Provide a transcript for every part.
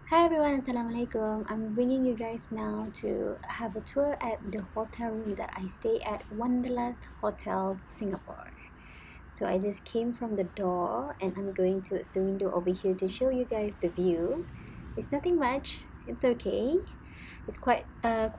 Hi everyone, Assalamualaikum. I'm bringing you guys now to have a tour at the hotel room that I stay at Wanderlust Hotel Singapore. So I just came from the door and I'm going towards the window over here to show you guys the view. It's nothing much, it's okay. It's quite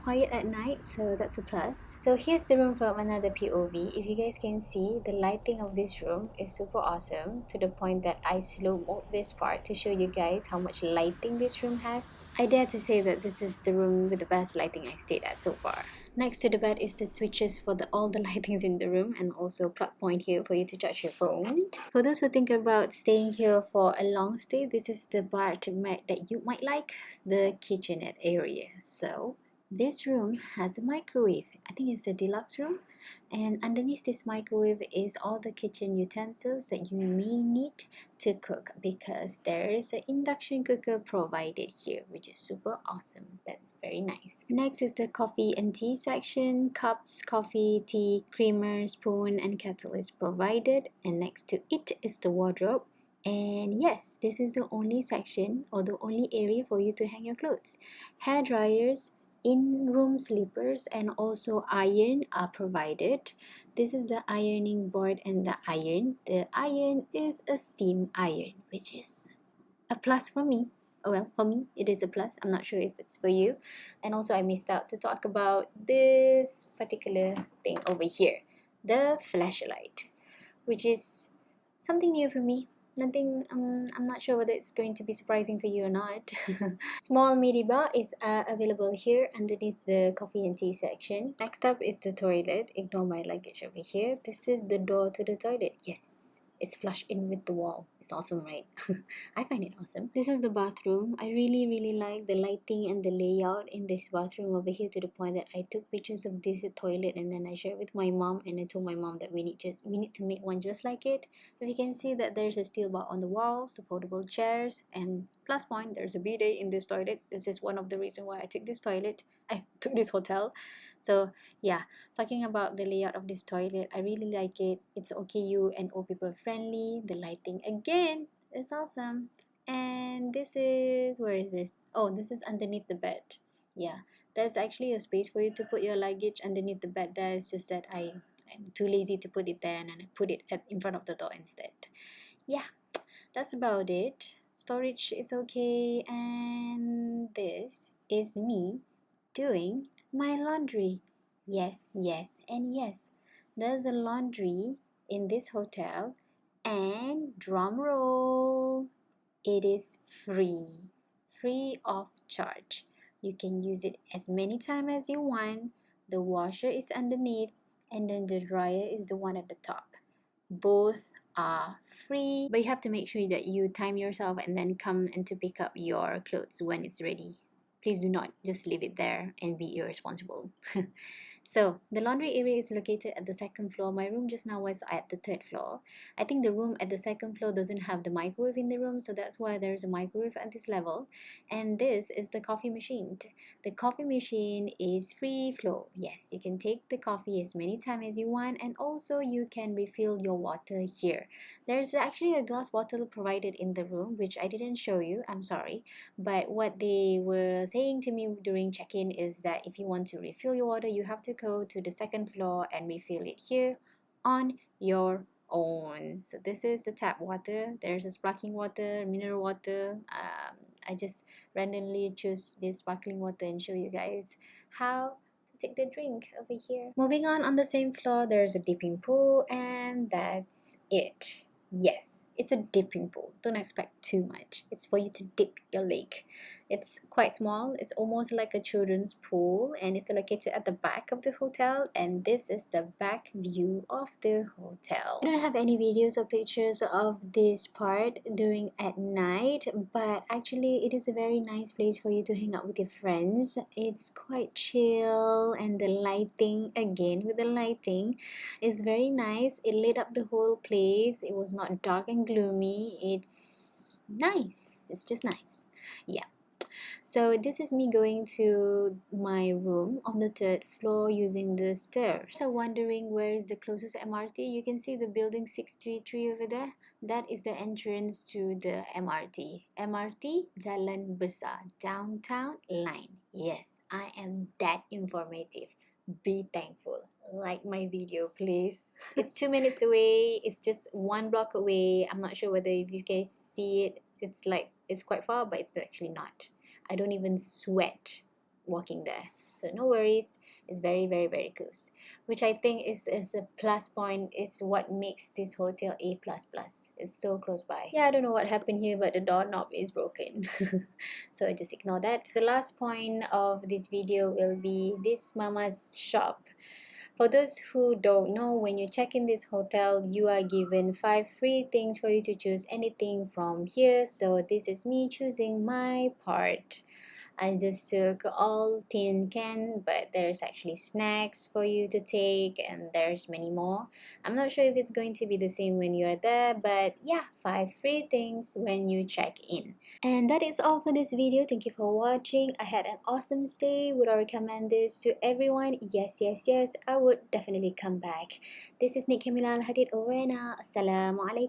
quiet at night, so that's a plus. So here's the room from another POV. If you guys can see, the lighting of this room is super awesome, to the point that I slow-mo this part to show you guys how much lighting this room has. I dare to say that this is the room with the best lighting I've stayed at so far. Next to the bed is the switches for all the lightings in the room, and also a plug point here for you to charge your phone. For those who think about staying here for a long stay, this is the part that you might like, the kitchenette area. So this room has a microwave. I think it's a deluxe room, and underneath this microwave is all the kitchen utensils that you may need to cook, because there is an induction cooker provided here, which is super awesome. That's very nice. Next is the coffee and tea section. Cups, coffee, tea, creamer, spoon and kettle is provided, and next to it is the wardrobe. And yes, this is the only section or the only area for you to hang your clothes. Hair dryers, in-room slippers and also iron are provided. This is the ironing board and the iron. The iron is a steam iron, which is a plus for me. Oh, well, for me it is a plus. I'm not sure if it's for you. And also I missed out to talk about this particular thing over here, the flashlight, which is something new for me. Nothing, I'm not sure whether it's going to be surprising for you or not. Small midi bar is available here underneath the coffee and tea section. Next up is the toilet. Ignore my luggage over here. This is the door to the toilet. Yes, it's flush in with the wall. It's awesome, right? I find it awesome. This is the bathroom. I really like the lighting and the layout in this bathroom over here, to the point that I took pictures of this toilet and then I shared with my mom, and I told my mom that we need to make one just like it. If you can see that there's a steel bar on the walls, the foldable chairs, and plus point, there's a bidet in this toilet. This is one of the reasons why I took this hotel. So yeah, talking about the layout of this toilet, I really like it. It's OKU and old people friendly. The lighting again is awesome. And this is, where is this? Oh, this is underneath the bed. Yeah, there's actually a space for you to put your luggage underneath the bed there. It's just that I'm too lazy to put it there, and I put it in front of the door instead. Yeah, that's about it. Storage is okay, and this is me doing my laundry. Yes, and yes. There's a laundry in this hotel, and drum roll, it is free of charge. You can use it as many times as you want. The washer is underneath, and then the dryer is the one at the top. Both are free, but you have to make sure that you time yourself and then come and to pick up your clothes when it's ready. Please do not just leave it there and be irresponsible. So the laundry area is located at the second floor. My room just now was at the third floor. I think the room at the second floor doesn't have the microwave in the room, so that's why there's a microwave at this level. And this is the coffee machine. The coffee machine is free flow. Yes, you can take the coffee as many times as you want, and also you can refill your water here. There's actually a glass bottle provided in the room, which I didn't show you, I'm sorry. But what they were saying to me during check-in is that if you want to refill your water, you have to go to the second floor and refill it here on your own. So this is the tap water. There's a sparkling water, mineral water. I just randomly choose this sparkling water and show you guys how to take the drink over here. Moving on the same floor, there's a dipping pool, and that's it. Yes, it's a dipping pool. Don't expect too much. It's for you to dip your leg. It's quite small. It's almost like a children's pool, and it's located at the back of the hotel, and this is the back view of the hotel. I don't have any videos or pictures of this part during at night, but actually it is a very nice place for you to hang out with your friends. It's quite chill, and the lighting, again with the lighting, is very nice. It lit up the whole place. It was not dark and gloomy. It's nice. It's just nice. Yeah. So this is me going to my room on the third floor using the stairs. So wondering where is the closest MRT? You can see the building 633 over there. That is the entrance to the MRT. MRT Jalan Besar, downtown line. Yes, I am that informative. Be thankful. Like my video, please. It's 2 minutes away. It's just 1 block away. I'm not sure whether if you guys see it. It's like it's quite far, but it's actually not. I don't even sweat walking there. So no worries. It's very, very, very close, which I think is a plus point. It's what makes this hotel A plus plus. It's so close by. Yeah, I don't know what happened here, but the doorknob is broken. So just ignore that. The last point of this video will be this mama's shop. For those who don't know, when you check in this hotel, you are given 5 free things for you to choose anything from here. So this is me choosing my part. I just took all tin can, but there's actually snacks for you to take, and there's many more. I'm not sure if it's going to be the same when you're there, but yeah, 5 free things when you check in. And that is all for this video. Thank you for watching. I had an awesome stay. Would I recommend this to everyone? Yes, yes, yes. I would definitely come back. This is Nick Camila Al Hadid over and out. Assalamualaikum.